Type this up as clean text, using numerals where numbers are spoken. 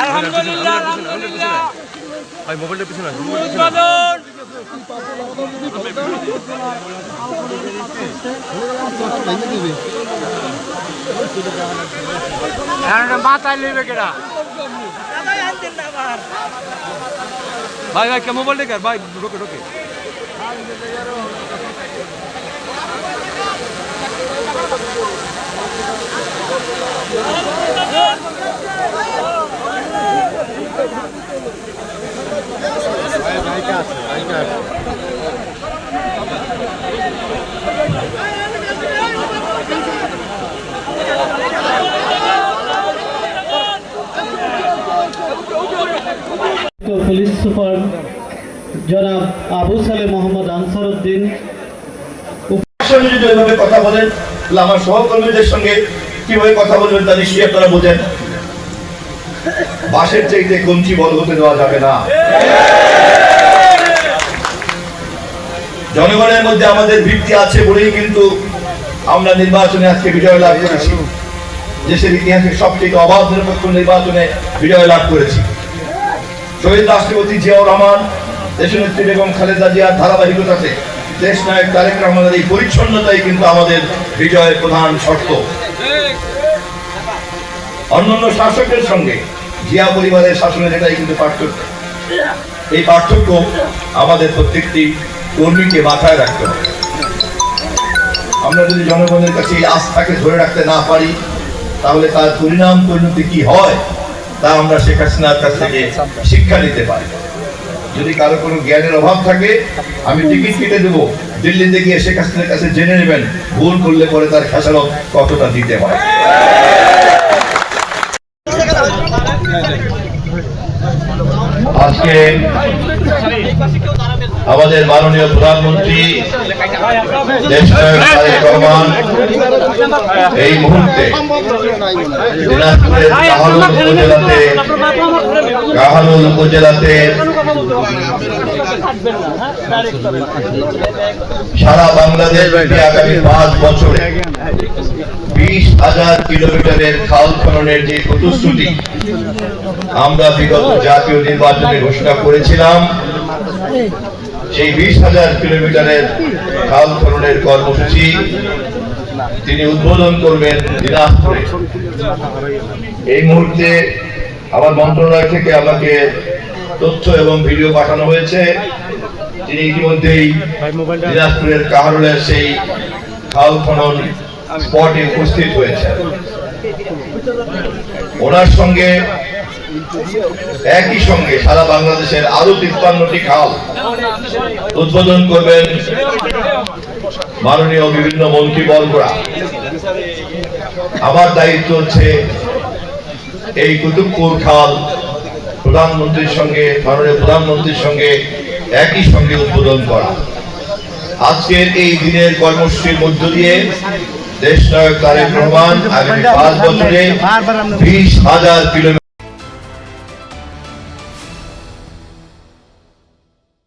আলহামদুলিল্লাহ আলহামদুলিল্লাহ ভাই মোবাইলটা পিছনে মাথায় নেবে কেডা ভাই ভাই কে মোবাইল দেখে ভাই ঢোকে ঢোকে পুলিশ সুপার জনাব আবু সালে মোহাম্মদ আনসার উদ্দিন যদি ওইভাবে কথা বলেন তাহলে আমার সহকর্মীদের সঙ্গে কিভাবে কথা বলবেন তা নিশ্চয়ই আপনারা বোঝেন। বাঁশের চাইতে কঞ্চি বড় হতে দেওয়া যাবে না। জনগণের মধ্যে আমাদের ভিত্তি আছে বলেই কিন্তু আমরা নির্বাচনে আজকে বিজয় লাভ করেছি। দেশের ইতিহাসে সবচেয়ে অবাধ নিরপেক্ষ নির্বাচনে বিজয় লাভ করেছি। শহীদ রাষ্ট্রপতি জিয়াউর রহমান, দেশনেত্রী বেগম খালেদা জিয়ার ধারাবাহিকতাতে দেশ নায়ক তারেক রহমানের এই পরিচ্ছন্নতাই কিন্তু আমাদের বিজয়ের প্রধান শর্ত। অন্যান্য শাসকের সঙ্গে জিয়া পরিবারের শাসনের এটাই কিন্তু পার্থক্য। এই পার্থক্য আমাদের প্রত্যেকটি কর্মীকে মাথায় রাখতে হবে। আমরা যদি জনগণের কাছে এই আস্থাকে ধরে রাখতে না পারি তাহলে তার পরিণতি কি হয় তা আমরা শেখ হাসিনার কাছ থেকে শিক্ষা নিতে পারি। যদি কারো কোনো জ্ঞানের অভাব থাকে আমি টিকিট কেটে দেবো, দিল্লিতে গিয়ে শেখ হাসিনার কাছে জেনে নেবেন ভুল করলে পরে তার খেসারত কতটা দিতে হয়। আজকে আমাদের মাননীয় প্রধানমন্ত্রী তারেক রহমান এই মুহূর্তে দিনাজপুরের কাহালুল উপজেলাতে সারা বাংলাদেশ আগামী 5 বছরে 20,000 কিলোমিটারের খাল খননের যে প্রতিশ্রুতি আমরা বিগত জাতীয় নির্বাচনে ঘোষণা করেছিলাম, সেই 20,000 কিলোমিটারের খাল খননের কর্মসূচি তিনি উদ্বোধন করবেন দিনাজপুরে। এই মুহূর্তে আমার মন্ত্রণালয় থেকে আমাকে তথ্য এবং ভিডিও পাঠানো হয়েছে। তিনি ইতিমধ্যেই দিনাজপুরের কাহারোলের সেই খাল খনন স্পটে উপস্থিত হয়েছে। ওনার সঙ্গে একই সঙ্গে সারা বাংলাদেশের আরো 53টি খাল উদ্বোধন করবেন মাননীয় বিভিন্ন মন্ত্রীবর্গরা। আমার দায়িত্ব হচ্ছে এই কুতুবপুর খাল প্রধানমন্ত্রীর সঙ্গে মাননীয় প্রধানমন্ত্রীর সঙ্গে একই সঙ্গে উদ্বোধন করা। আজকের এই দিনের কর্মসূচির মধ্য দিয়ে দেশ নায়ক তারেক রহমান আগামী 5 বছরে 20,000 কিলোমিটার